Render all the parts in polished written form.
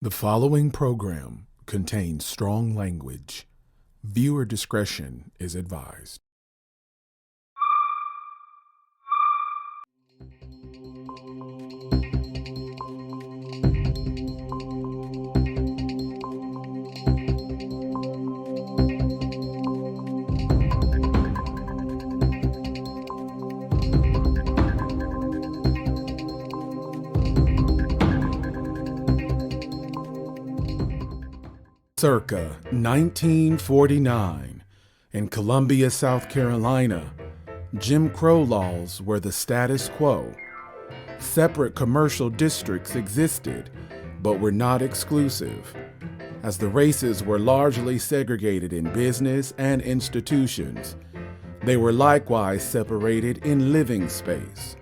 The following program contains strong language. Viewer discretion is advised. Circa 1949, in Columbia, South Carolina, Jim Crow laws were the status quo. Separate commercial districts existed, but were not exclusive, as the races were largely segregated in business and institutions. They were likewise separated in living space.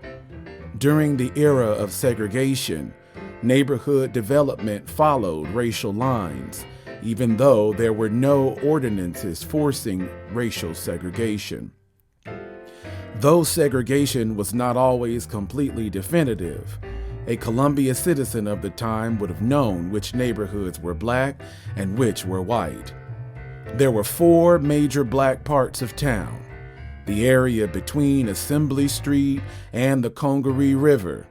During the era of segregation, neighborhood development followed racial lines, even though there were no ordinances forcing racial segregation. Though segregation was not always completely definitive, a Columbia citizen of the time would have known which neighborhoods were black and which were white. There were four major black parts of town: the area between Assembly Street and the Congaree River,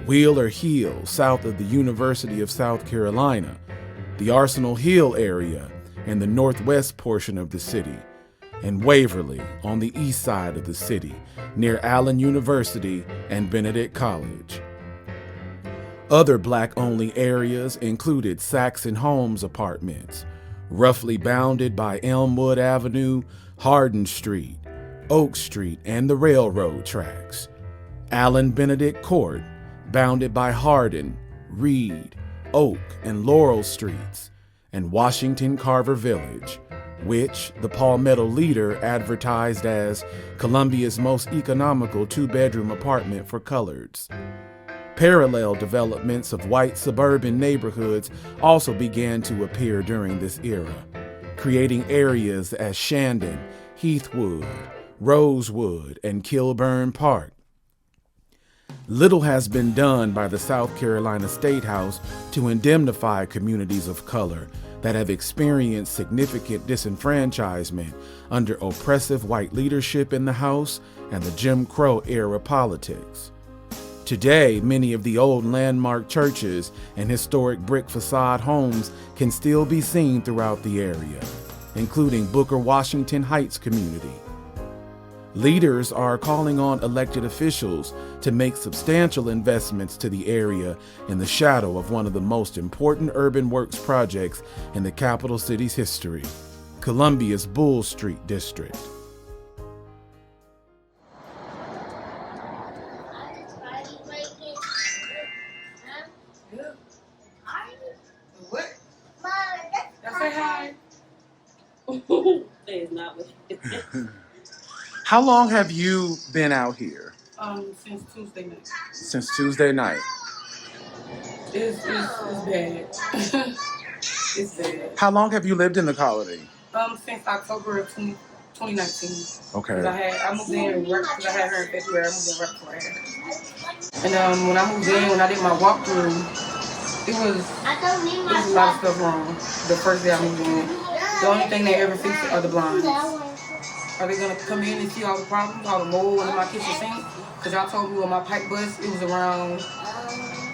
Wheeler Hill south of the University of South Carolina, the Arsenal Hill area in the northwest portion of the city, and Waverly on the east side of the city near Allen University and Benedict College. Other black-only areas included Saxon Homes apartments, roughly bounded by Elmwood Avenue, Hardin Street, Oak Street, and the railroad tracks; Allen Benedict Court, bounded by Hardin, Reed, Oak, and Laurel Streets; and Washington Carver Village, which the Palmetto Leader advertised as Columbia's most economical two-bedroom apartment for coloreds. Parallel developments of white suburban neighborhoods also began to appear during this era, creating areas as Shandon, Heathwood, Rosewood, and Kilburn Park. Little has been done by the South Carolina State House to indemnify communities of color that have experienced significant disenfranchisement under oppressive white leadership in the House and the Jim Crow era politics. Today, many of the old landmark churches and historic brick facade homes can still be seen throughout the area, including Booker Washington Heights community. Leaders are calling on elected officials to make substantial investments to the area in the shadow of one of the most important urban works projects in the capital city's history, Columbia's Bull Street District. What? Say hi. It's not with How long have you been out here? Since Tuesday night. Since Tuesday night. It's bad. It's bad. How long have you lived in the colony? Since October of 2019. Okay. I moved in because I had her in February. I moved in right before I had her. And when I moved in, when I did my walkthrough, it was a lot of stuff wrong. The first day I moved in, the only thing they ever fixed are the blinds. Are they gonna come in and see all the problems, all the mold under my kitchen sink? Because y'all told me when my pipe bust, it was around,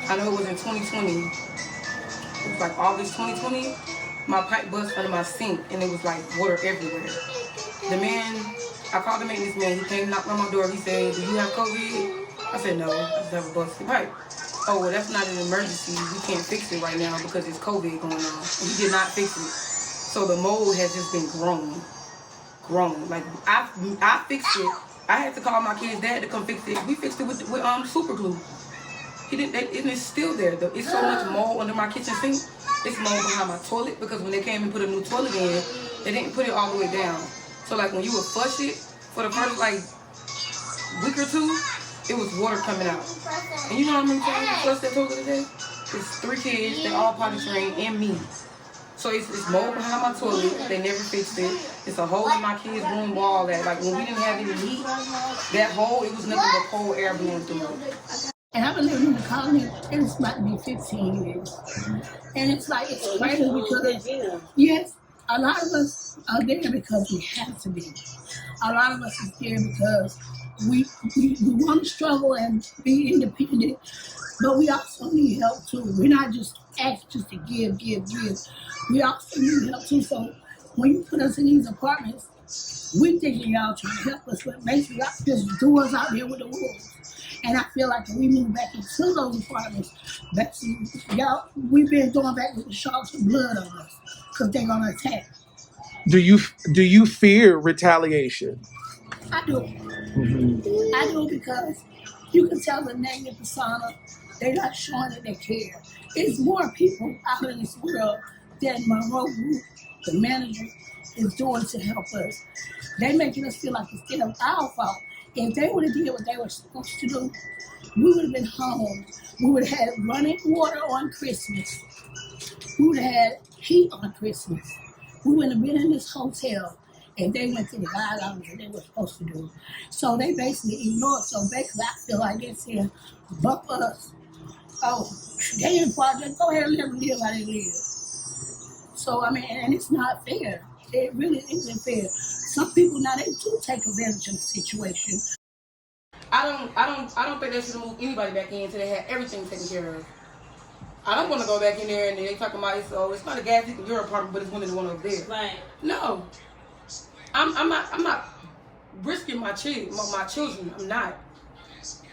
I know it was in 2020. It was like August 2020. My pipe bust under my sink and it was like water everywhere. I called the maintenance man. He came, knocked on my door. He said, "Do you have COVID?" I said, "No, I just have a busted pipe." "Oh, well, that's not an emergency. We can't fix it right now because it's COVID going on." And he did not fix it. So the mold has just been grown. Like I fixed it. I had to call my kid's dad to come fix it. We fixed it with super glue. He didn't. And it's still there. It's so much mold under my kitchen sink. It's mold behind my toilet because when they came and put a new toilet in, they didn't put it all the way down. So like when you would flush it for the first like week or two, it was water coming out. And you know how many times I flushed that toilet today? It's 3 kids. They all potty trained and me. So it's mold behind my toilet. They never fixed it. It's a hole in my kids' room wall that, like, when we didn't have any heat, that hole, it was nothing but cold air blowing through it. And I've been living in the colony, it's about to be 15 years. And it's like, it's crazy because, yes, a lot of us are there because we have to be. A lot of us is there because we want to struggle and be independent, but we also need help too. We're not just asked just to give. We also need help too. So when you put us in these apartments, we thinking y'all trying to help us, but basically y'all just doors out there with the wolves. And I feel like if we move back into those apartments, basically, y'all, we've been going back with the sharks and blood on us because they're gonna attack. Do you fear retaliation? I do. I do because you can tell the negative persona, they're not showing that they care. There's more people out in this world than Monroe Group, the manager, is doing to help us. They're making us feel like it's still our fault. If they would have did what they were supposed to do, we would have been home. We would have had running water on Christmas. We would have had heat on Christmas. We wouldn't have been in this hotel if they went to the guidelines that they were supposed to do. So they basically ignored. So basically, I feel like they're saying, bump us. Oh, they in project, go ahead and let them live how they live. So, I mean, and it's not fair. It really isn't fair. Some people now, they do take advantage of the situation. I don't think they should move anybody back in until they have everything taken care of. I don't want to go back in there and they talking about it. So it's not a gas leak in your apartment, but it's one of the one over there. Right. No, I'm not risking my children.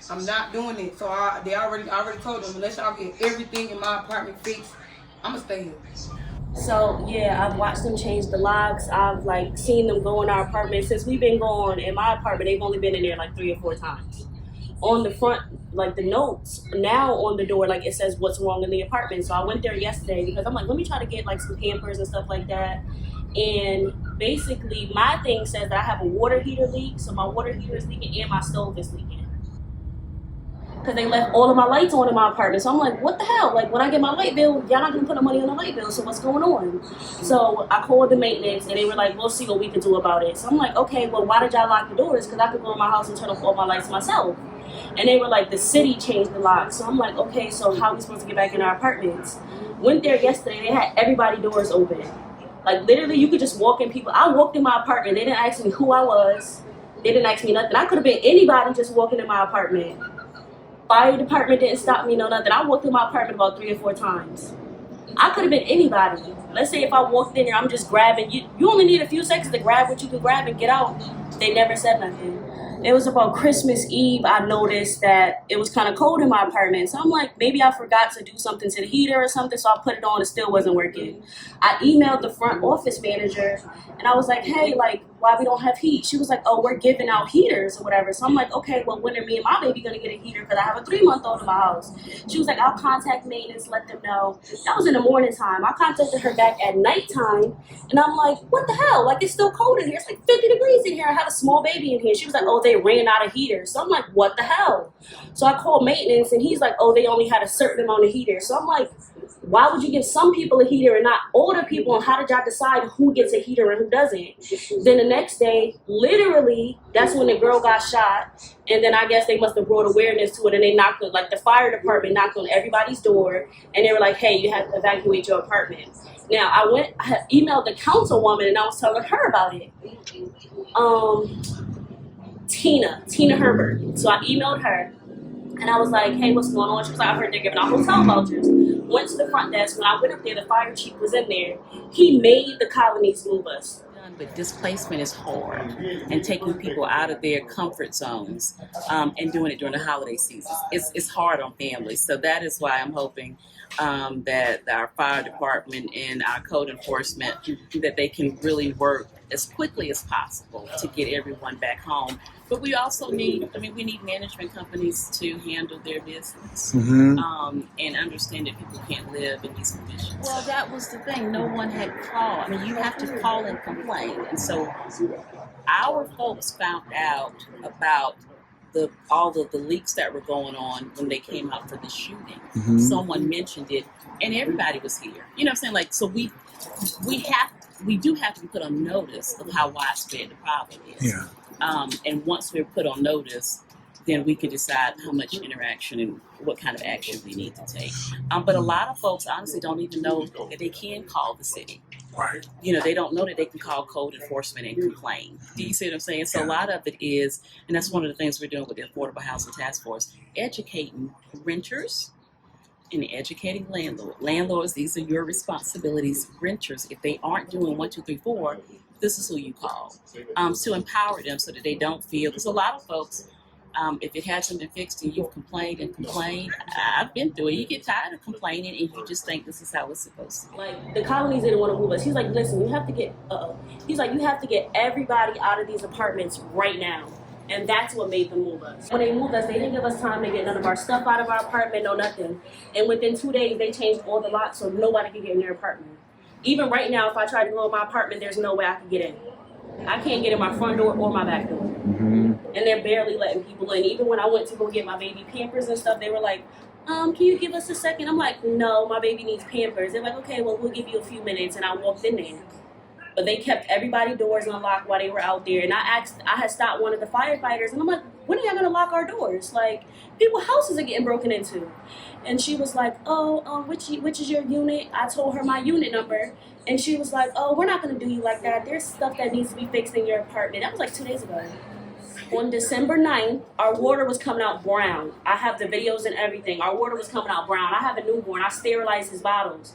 I'm not doing it. So I already told them, unless y'all get everything in my apartment fixed, I'ma stay here. So yeah, I've watched them change the locks. I've like seen them go in our apartment. Since we've been going in my apartment, they've only been in there like 3 or 4 times. On the front, like the notes now on the door, like it says what's wrong in the apartment. So I went there yesterday because I'm like, let me try to get like some Pampers and stuff like that. And basically my thing says that I have a water heater leak. So my water heater is leaking and my stove is leaking. Because they left all of my lights on in my apartment. So I'm like, what the hell? Like, when I get my light bill, y'all not going to put the money on the light bill, so what's going on? So I called the maintenance, and they were like, we'll see what we can do about it. So I'm like, okay, well, why did y'all lock the doors? Because I could go in my house and turn off all my lights myself. And they were like, the city changed the locks. So I'm like, okay, so how are we supposed to get back in our apartments? Went there yesterday, they had everybody doors open. Like, literally, you could just walk in people. I walked in my apartment. They didn't ask me who I was. They didn't ask me nothing. I could have been anybody just walking in my apartment. Fire department didn't stop me, no nothing. I walked through my apartment about 3 or 4 times. I could have been anybody. Let's say if I walked in there, I'm just grabbing. You only need a few seconds to grab what you can grab and get out. They never said nothing. It was about Christmas Eve, I noticed that it was kind of cold in my apartment. So I'm like, maybe I forgot to do something to the heater or something, so I put it on, it still wasn't working. I emailed the front office manager, and I was like, hey, like, why we don't have heat? She was like, oh, we're giving out heaters or whatever. So I'm like, okay, well, when are me and my baby gonna get a heater? Because I have a 3-month-old in my house. She was like, I'll contact maintenance, let them know. That was in the morning time. I contacted her back at nighttime, and I'm like, what the hell? Like, it's still cold in here. It's like 50 degrees in here. I have a small baby in here. She was like, oh, they ran out of heaters. So I'm like, what the hell? So I called maintenance, and he's like, oh, they only had a certain amount of heaters. So I'm like, why would you give some people a heater and not older people? And how did y'all decide who gets a heater and who doesn't? Then the next day, literally, that's when the girl got shot. And then I guess they must have brought awareness to it, and they knocked on, like the fire department knocked on everybody's door, and they were like, hey, you have to evacuate your apartment. Now, I had emailed the councilwoman, and I was telling her about it. Tina Herbert. So I emailed her, and I was like, hey, what's going on? She was like, I heard they're giving out hotel vouchers. Went to the front desk. When I went up there, the fire chief was in there. He made the colonies move us. But displacement is hard, and taking people out of their comfort zones and doing it during the holiday season. It's hard on families. So that is why I'm hoping that our fire department and our code enforcement, that they can really work as quickly as possible to get everyone back home. But we also need management companies to handle their business and understand that people can't live in these conditions. Well, that was the thing. No one had called. I mean, you have to call and complain. And so our folks found out about all of the leaks that were going on when they came out for the shooting. Someone mentioned it, and everybody was here. You know what I'm saying? Like, so we do have to be put on notice of how widespread the problem is. Yeah. And once we're put on notice, then we can decide how much interaction and what kind of action we need to take. But a lot of folks honestly don't even know that they can call the city. Right. You know, they don't know that they can call code enforcement and complain. Do you see what I'm saying? So a lot of it is, and that's one of the things we're doing with the Affordable Housing Task Force, educating renters and educating landlords. These are your responsibilities. Renters, if they aren't doing 1, 2, 3, 4, this is who you call, to empower them so that they don't feel, because a lot of folks, if it hasn't been fixed and you've complained and complained, I've been through it. You get tired of complaining and you just think this is how it's supposed to be. Like, the colonies didn't want to move us. He's like, listen, you have to get, he's like, you have to get everybody out of these apartments right now. And that's what made them move us. When they moved us, they didn't give us time to get none of our stuff out of our apartment, no nothing. And within 2 days, they changed all the locks so nobody could get in their apartment. Even right now, if I try to go in my apartment, there's no way I can get in. I can't get in my front door or my back door. And they're barely letting people in. Even when I went to go get my baby Pampers and stuff, they were like, can you give us a second? I'm like, no, my baby needs Pampers. They're like, okay, well, we'll give you a few minutes. And I walked in there. But they kept everybody's doors unlocked while they were out there. And I had stopped one of the firefighters, and I'm like, when are y'all gonna lock our doors? Like, people's houses are getting broken into. And she was like, which is your unit? I told her my unit number. And she was like, we're not gonna do you like that. There's stuff that needs to be fixed in your apartment. That was like 2 days ago. On December 9th, our water was coming out brown. I have the videos and everything. Our water was coming out brown. I have a newborn. I sterilized his bottles.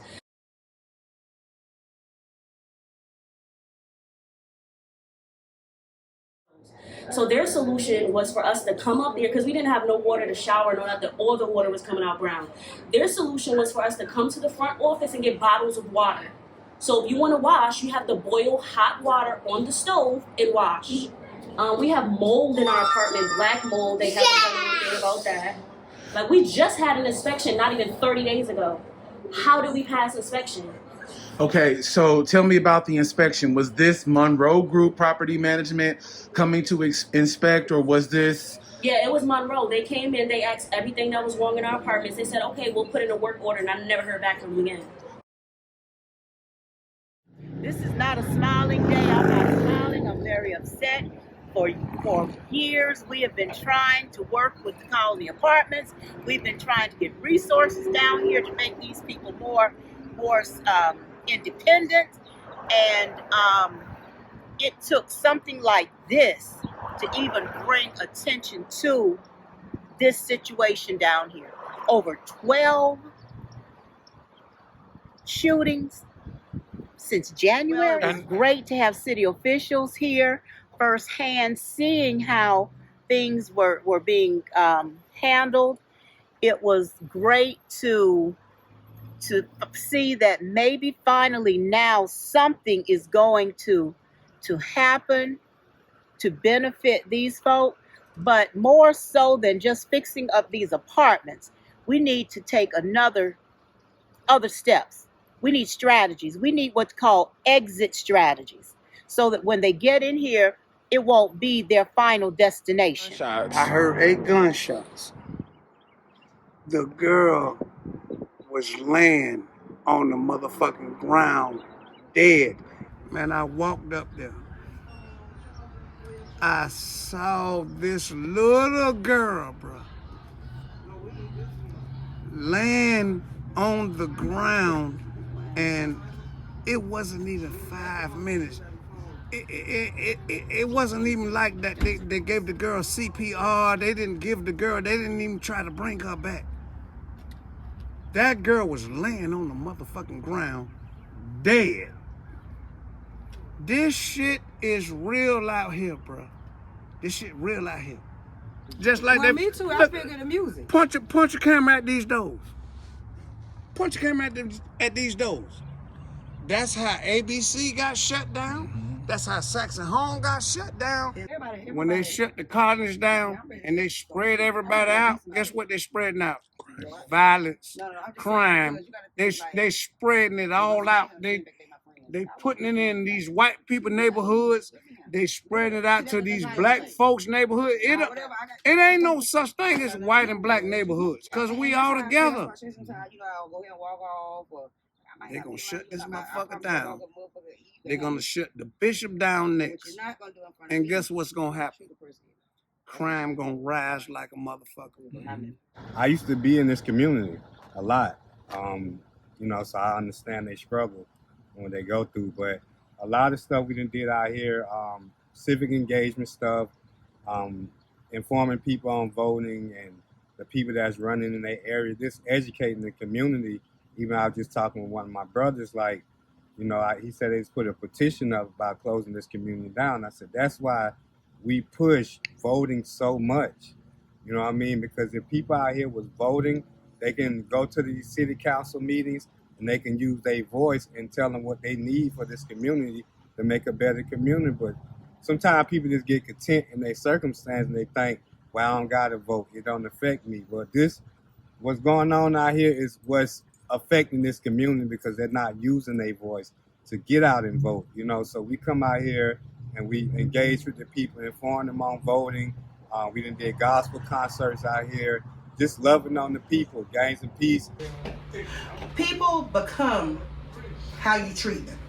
So their solution was for us to come up there, because we didn't have no water to shower, no nothing. All the water was coming out brown. Their solution was for us to come to the front office and get bottles of water. So if you want to wash, you have to boil hot water on the stove and wash. We have mold in our apartment, black mold. They haven't done anything about that. Like, we just had an inspection not even 30 days ago. How did we pass inspection? Okay, so tell me about the inspection. Was this Monroe Group Property Management coming to inspect, or was this? Yeah, it was Monroe. They came in, they asked everything that was wrong in our apartments. They said, okay, we'll put in a work order, and I never heard back from them again. This is not a smiling day. I'm not smiling. I'm very upset. For years, we have been trying to work with the colony apartments. We've been trying to get resources down here to make these people more independent, and it took something like this to even bring attention to this situation down here. Over 12 shootings since January. It's great to have city officials here firsthand, seeing how things were being handled. It was great to see that maybe finally now something is going to happen to benefit these folk. But more so than just fixing up these apartments, we need to take other steps. We need strategies. We need what's called exit strategies, so that when they get in here, it won't be their final destination. I heard 8 gunshots. The girl was laying on the motherfucking ground, dead. Man, I walked up there. I saw this little girl, bro, laying on the ground, and it wasn't even 5 minutes. It wasn't even like that. They gave the girl CPR. They didn't even try to bring her back. That girl was laying on the motherfucking ground, dead. This shit is real out here, bro. This shit real out here. Just like that. Me too. I figured the music. Punch a camera at these doors. Punch a camera at these doors. That's how ABC got shut down. That's how Saxon Home got shut down. When they shut the colonies down and they spread everybody out, guess what they're spreading out? Violence, crime. They spreading it all out. They putting it in these white people neighborhoods. They spreading it out to these black folks neighborhoods. It ain't no such thing as white and black neighborhoods, because we all together. They're gonna shut this motherfucker down. They're gonna shut the bishop down next. And guess what's gonna happen? crime gonna rise like a motherfucker. Mm-hmm. I used to be in this community a lot, so I understand they struggle when they go through. But a lot of stuff we done did out here, civic engagement stuff, informing people on voting and the people that's running in their area, just educating the community. Even I was just talking with one of my brothers, like, he said they just put a petition up about closing this community down. I said, that's why we push voting so much. You know what I mean? Because if people out here was voting, they can go to these city council meetings and they can use their voice and tell them what they need for this community to make a better community. But sometimes people just get content in their circumstance and they think, well, I don't got to vote. It don't affect me. But what's going on out here is what's affecting this community because they're not using their voice to get out and vote. So we come out here and we engage with the people, inform them on voting. We done did gospel concerts out here, just loving on the people, gains and peace. People become how you treat them.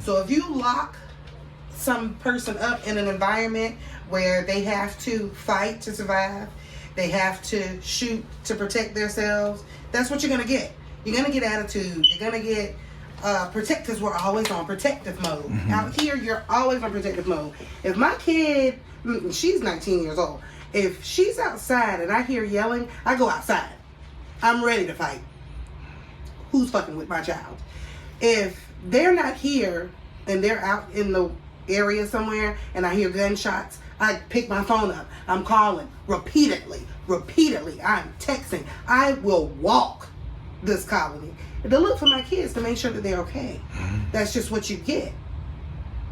So if you lock some person up in an environment where they have to fight to survive, they have to shoot to protect themselves, that's what you're going to get. You're going to get attitude. You're going to get protect, because we're always on protective mode. Mm-hmm. Out here, you're always on protective mode. If my kid, she's 19 years old, if she's outside and I hear yelling, I go outside. I'm ready to fight. Who's fucking with my child? If they're not here and they're out in the area somewhere and I hear gunshots, I pick my phone up. I'm calling repeatedly. I'm texting. I will walk this colony to look for my kids to make sure that they're okay. That's just what you get.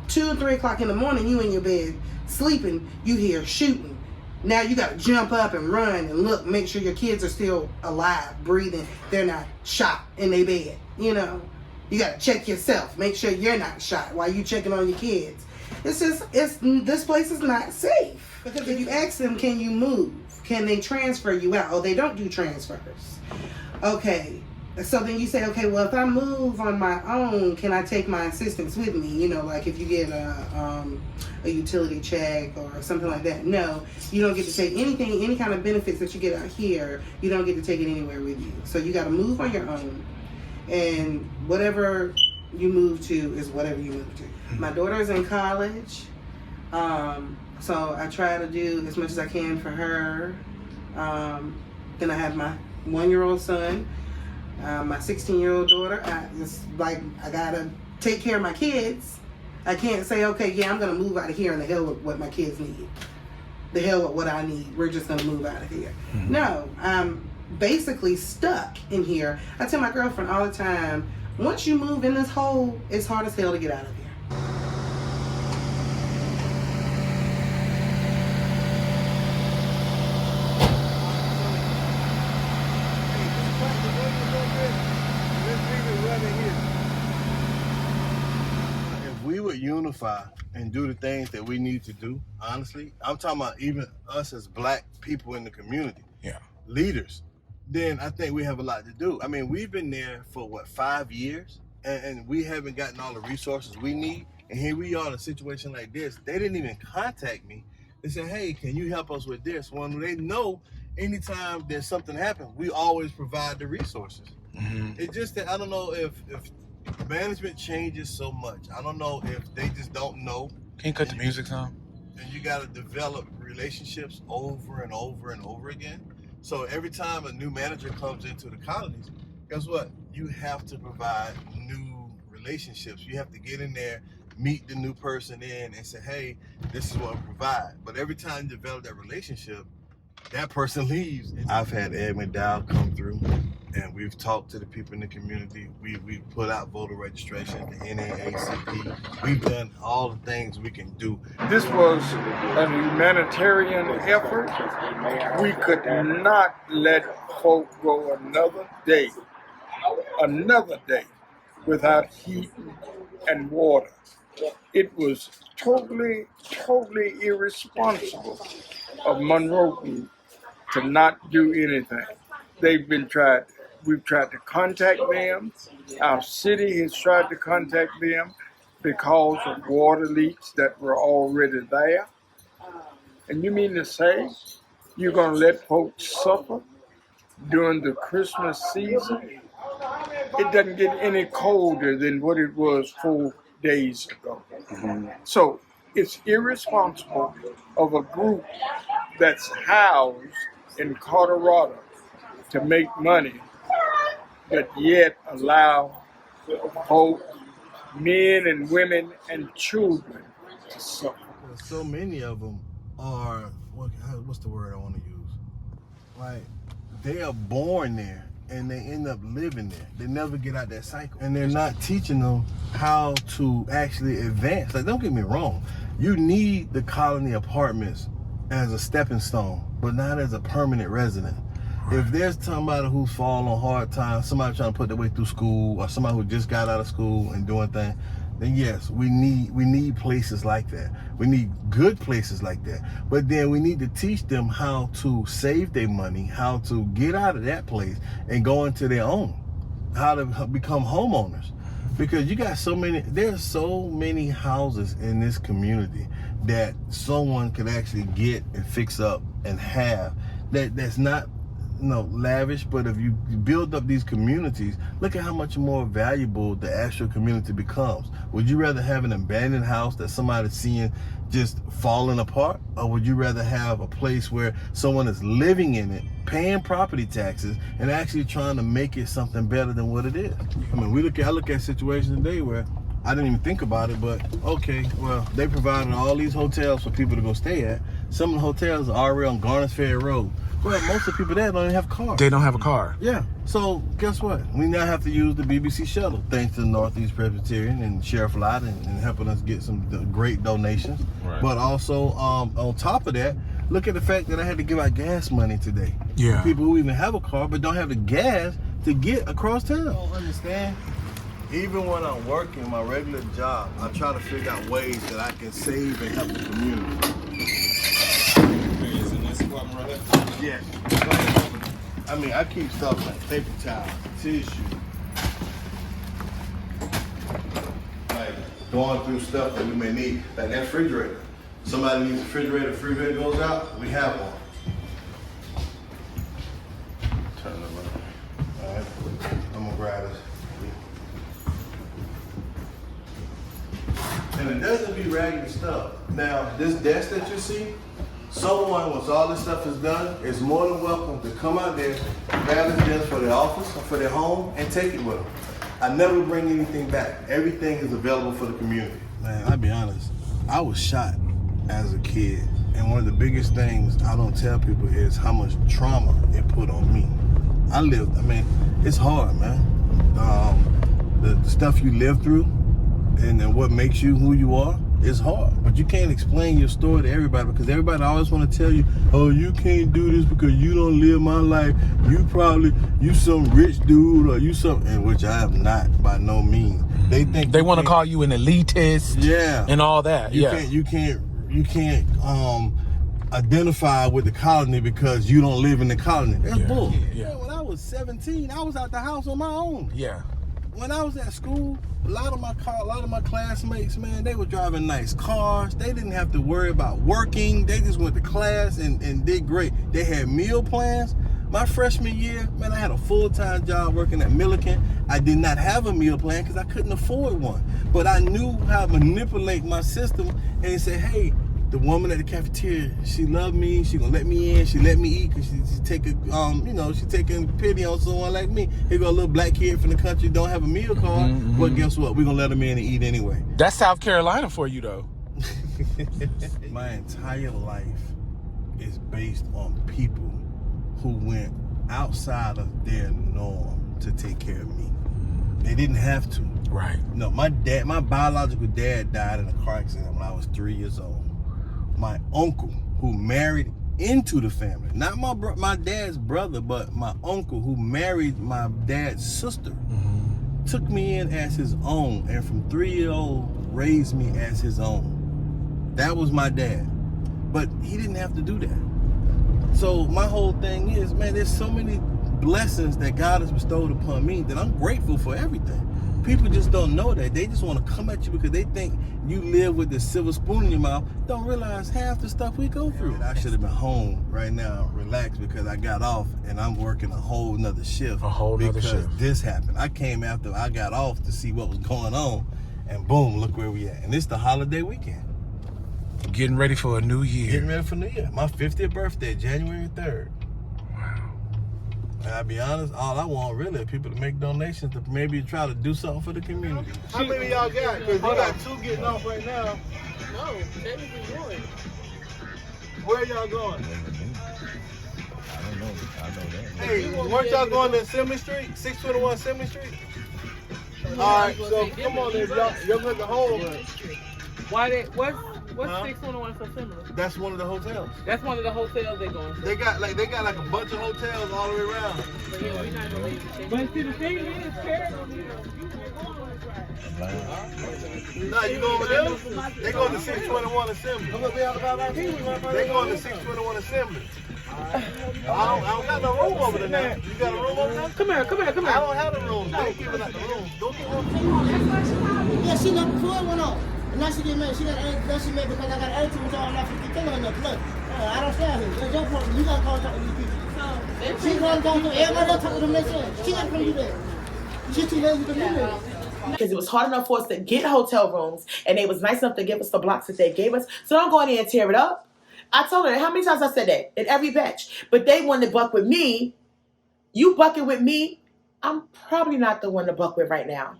2 or 3 o'clock in the morning, you in your bed sleeping, you hear shooting. Now you got to jump up and run and look, make sure your kids are still alive, breathing. They're not shot in their bed. You got to check yourself, make sure you're not shot while you checking on your kids. This place is not safe. Because if you ask them, can you move? Can they transfer you out? Oh, they don't do transfers. Okay. So then you say, okay, well, if I move on my own, can I take my assistants with me? Like if you get a utility check or something like that. No, you don't get to take anything, any kind of benefits that you get out here, you don't get to take it anywhere with you. So you got to move on your own. And whatever you move to is whatever you move to. My daughter is in college. So I try to do as much as I can for her. Then I have my 1-year-old son. My 16-year-old daughter, I gotta take care of my kids. I can't say, okay, yeah, I'm gonna move out of here and the hell with what my kids need. The hell with what I need. We're just gonna move out of here. Mm-hmm. No, I'm basically stuck in here. I tell my girlfriend all the time, once you move in this hole, it's hard as hell to get out of here. We would unify and do the things that we need to do, honestly, I'm talking about even us as black people in the community, leaders, then I think we have a lot to do. I mean, we've been there for 5 years and we haven't gotten all the resources we need. And here we are in a situation like this. They didn't even contact me. They said, hey, can you help us with this? When they know anytime there's something happens, we always provide the resources. Mm-hmm. It's just that I don't know if management changes so much. I don't know if they just don't know. Can you cut the music on? And you got to develop relationships over and over and over again. So every time a new manager comes into the colonies, guess what? You have to provide new relationships. You have to get in there, meet the new person in and say, hey, this is what we provide. But every time you develop that relationship, that person leaves. I've had Ed McDowell come through and we've talked to the people in the community. We put out voter registration, the NAACP. We've done all the things we can do. This was a humanitarian effort. We could not let folk go another day without heat and water. It was totally irresponsible of Monroe Group to not do anything. We've tried to contact them. Our city has tried to contact them because of water leaks that were already there. And you mean to say you're going to let folks suffer during the Christmas season? It doesn't get any colder than what it was 4 days ago. So it's irresponsible of a group that's housed in Colorado to make money, but yet allow both men and women and children to suffer. So many of them are, what's the word I want to use? Like, they are born there and they end up living there. They never get out that cycle. And they're not teaching them how to actually advance. Like, don't get me wrong. You need the colony apartments as a stepping stone, but not as a permanent resident. If there's somebody who's falling on hard times, somebody trying to put their way through school, or somebody who just got out of school and doing things, then yes, we need places like that. We need good places like that. But then we need to teach them how to save their money, how to get out of that place and go into their own, how to become homeowners. Because you got there's so many houses in this community that someone could actually get and fix up and have that's not lavish, but if you build up these communities, look at how much more valuable the actual community becomes. Would you rather have an abandoned house that somebody's seeing just falling apart, or would you rather have a place where someone is living in it, paying property taxes, and actually trying to make it something better than what it is? I mean, I look at situations today where I didn't even think about it, but okay, well, they provided all these hotels for people to go stay at. Some of the hotels are already on Garners Ferry Road. Well, most of the people there don't even have cars. They don't have a car. Yeah. So guess what? We now have to use the BBC shuttle, thanks to the Northeast Presbyterian and Sheriff Lott and helping us get some great donations. Right. But also, on top of that, look at the fact that I had to give out gas money today. Yeah. People who even have a car but don't have the gas to get across town. I don't understand. Even when I'm working my regular job, I try to figure out ways that I can save and help the community. Yeah. I mean, I keep stuff like paper towels, tissue. Like, going through stuff that we may need. Like that refrigerator. Somebody needs a refrigerator goes out, we have one. Turn it around. All right, I'm gonna grab this. And it doesn't be raggedy stuff. Now, this desk that you see, someone, once all this stuff is done, is more than welcome to come out there, grab this desk for their office or for their home, and take it with them. I never bring anything back. Everything is available for the community. Man, I'll be honest, I was shot as a kid, and one of the biggest things I don't tell people is how much trauma it put on me. It's hard, man. The stuff you live through and what makes you who you are, it's hard, but you can't explain your story to everybody because everybody always want to tell you, oh, you can't do this because you don't live my life. You some rich dude or you some, and which I am not by no means. They think they want to call you an elitist, and all that. You can't identify with the colony because you don't live in the colony. That's bull. Yeah. When I was 17, I was out the house on my own. Yeah. When I was at school, a lot of my classmates, man, they were driving nice cars. They didn't have to worry about working. They just went to class and did great. They had meal plans. My freshman year, man, I had a full-time job working at Milliken. I did not have a meal plan because I couldn't afford one. But I knew how to manipulate my system and say, hey, the woman at the cafeteria, she loved me. She gonna let me in. She let me eat because she taking, she taking pity on someone like me. Here go a little black kid from the country, don't have a meal card, but guess what? We're gonna let him in and eat anyway. That's South Carolina for you, though. My entire life is based on people who went outside of their norm to take care of me. They didn't have to. Right. No, my biological dad died in a car accident when I was 3 years old. My uncle, who married into the family, not my dad's brother, but my uncle who married my dad's sister, took me in as his own, and from 3 years old raised me as his own. That was my dad, but he didn't have to do that. So my whole thing is, man, there's so many blessings that God has bestowed upon me that I'm grateful for everything. people just don't know that. They just want to come at you because they think you live with the silver spoon in your mouth. Don't realize half the stuff we go through. I should have been home right now, relaxed, because I got off and I'm working a whole nother shift. Because this happened. I came after I got off to see what was going on, and boom, look where we at. And it's the holiday weekend. Getting ready for a new year. Getting ready for New Year. My 50th birthday, January 3rd. Wow. And I'll be honest, all I want really is people to make donations to maybe try to do something for the community. How many y'all got? Because we got 2 getting off right now. No, technically one. Where y'all going? I don't know. I know that. Hey, weren't y'all going to Assembly Street? 621 Assembly Street? Alright, so come on, y'all going to home. Why they, what's 621 so similar? That's one of the hotels. That's one of the hotels they're going to. They got like a bunch of hotels all the way around. But yeah, we're not going to leave the But see, the thing is, Nah, you going with them? They going to 621 Assembly. They going to 621 Assembly. I don't got no room over there now. You got a room over there? Come here. I don't have a room. They giving out the room. Go get one. Yeah, she left before it went off. And now she get mad. She got mad because I got attitude with y'all. I'm not 50 killing enough. Look, I don't stand here. That's your problem. You got to go talk to these people. She going to talk to everybody else, talk to them themselves. She got to come do that. She's too lazy to do that. Because it was hard enough for us to get hotel rooms, and they was nice enough to give us the blocks that they gave us. So don't go in there and tear it up. I told her, how many times I said that? In every batch. But they wanted to buck with me. You bucking with me, I'm probably not the one to buck with right now.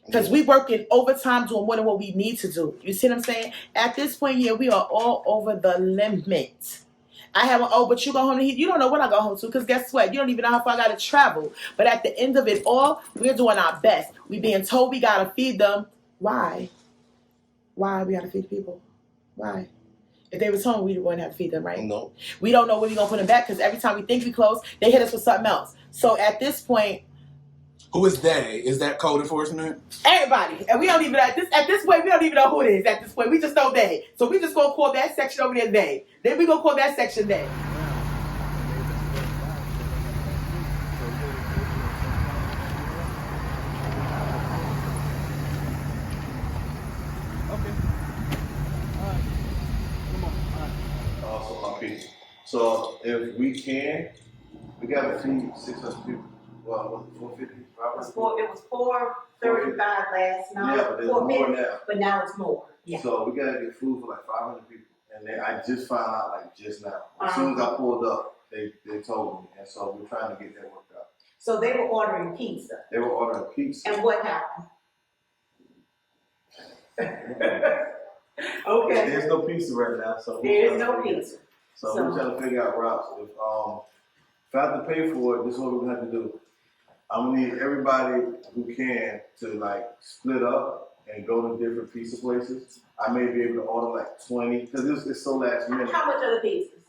Because we working overtime doing more than what we need to do. You see what I'm saying? At this point, yeah, we are all over the limit. I have but you go home to you don't know what I go home to, because guess what? You don't even know how far I got to travel. But at the end of it all, we're doing our best. We being told we got to feed them. Why? Why we got to feed people? Why? If they was home, we wouldn't have to feed them, right? No. We don't know when we're going to put them back, because every time we think we close, they hit us with something else. So at this point, Who is they? Is that code enforcement? everybody. And we don't even, at this point, we don't even know who it is at this point. We just know they. So we just going to call that section over there they. Then we going to call that section they. So if we can, we gotta feed 600 people. Well, 450, It was 435 last night. Yeah, but there's more now. But now it's more. Yeah. So we gotta get food for like 500 people. And I just found out like just now. As soon as I pulled up, they told me. And so we're trying to get that worked out. So they were ordering pizza. They were ordering pizza. And what happened? Okay. There's no pizza right now. So There's no pizza. So we're trying to figure out routes. If I have to pay for it, this is what we're gonna have to do. I'm gonna need everybody who can to like split up and go to different pizza places. I may be able to order like 20 because it's so last minute. How much are the pizzas?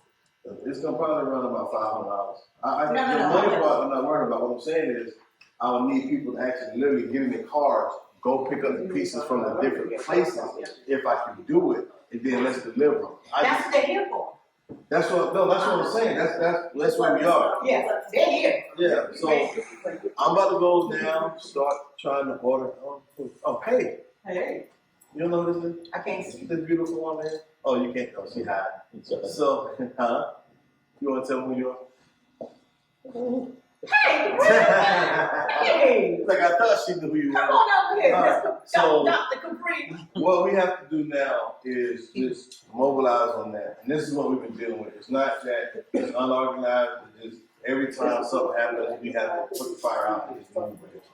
It's gonna probably run about $500. No. I'm not worried about. What I'm saying is, I will need people to actually literally get in their cars, go pick up the pieces from the different places if I can do it, and then let's deliver them. That's what they're here for. That's what I'm saying. That's where we are. Yeah, they're here. Yeah. So I'm about to go down, start trying to order. Oh, hey. Hey. You don't know who this is? I can't see. This beautiful one there. Oh, you can't. Oh, she high. So, you want to tell me who you are? Hey, hey. Like I thought she knew who you were. Come on over here. Right. So, Dr. Capri. what we have to do now is just mobilize on that. And this is what we've been dealing with. It's not that it's unorganized. It's just every time something happens, we have to put the fire out and just move with it.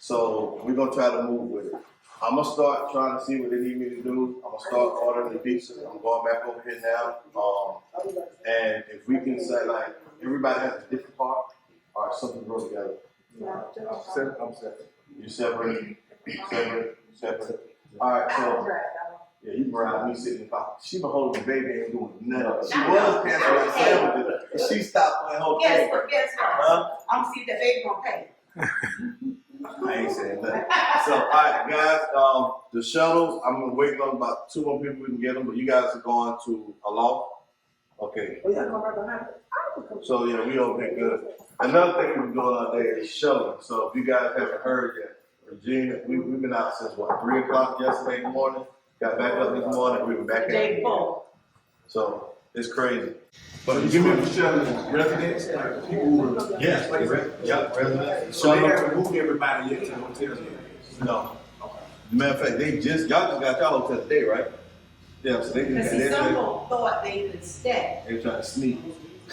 So we're going to try to move with it. I'm going to start trying to see what they need me to do. I'm going to start ordering the pizzas. I'm going back over here now. And if we can say, like, everybody has a different part, or something grow together. I'm separate. You separate? Separate. All right, so, yeah, you brought me sitting in the car. She been holding the baby, ain't doing nothing. She was canceling her sandwiches, and she stopped playing whole Guess thing. what? Huh? I'm gonna see if the baby gonna pay. I ain't saying nothing. So, all right, guys, the shuttles, I'm waiting on about 2 more people we can get them, but you guys are going to a loft. Okay. We gotta go right behind it. So, yeah, we okay, good. Another thing we're doing out there is shuttling. So, if you guys haven't heard yet, Virginia, we've been out since what, 3 o'clock yesterday morning? Got back up this morning, we were back at So it's crazy. But you remember Shelley residents, like people who were. Yes, residents. So they haven't moved everybody yet to the hotels yet? No. Matter of fact, y'all just got y'all hotel today, right? Yeah, so they just got some people thought they could stay. They trying to sneak.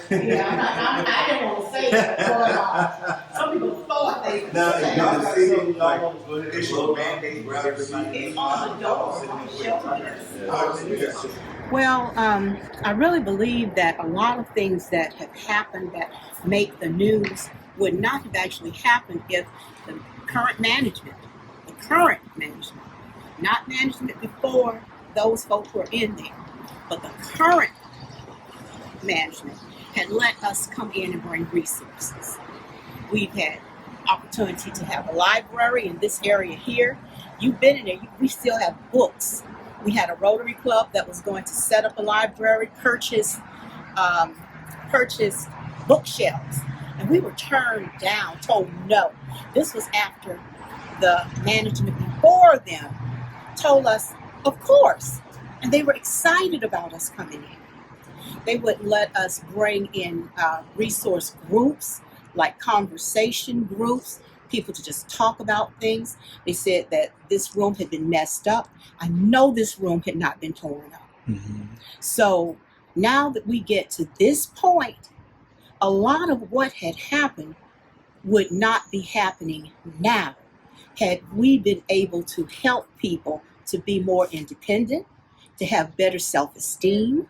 Yeah, I didn't want to say that, but some people thought they could Now, stay. if y'all can see, like, issue a mandate for everybody. It's on the door, on shelters. Well, I really believe that a lot of things that have happened that make the news would not have actually happened if the current management, not management before those folks who are in there, but the current management had let us come in and bring resources. We've had opportunity to have a library in this area here. You've been in there, we still have books. We had a Rotary Club that was going to set up a library, purchase bookshelves. And we were turned down, told no. This was after the management before them told us, of course. And they were excited about us coming in. They would let us bring in resource groups, like conversation groups, people to just talk about things. They said that this room had been messed up. I know this room had not been torn up. Mm-hmm. So now that we get to this point, a lot of what had happened would not be happening now had we been able to help people to be more independent, to have better self-esteem,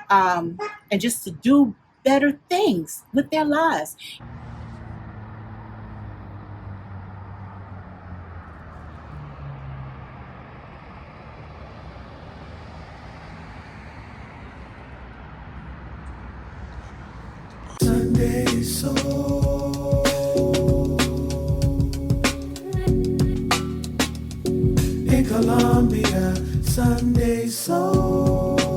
and just to do better things with their lives. Sunday soul in Colombia, Sunday soul.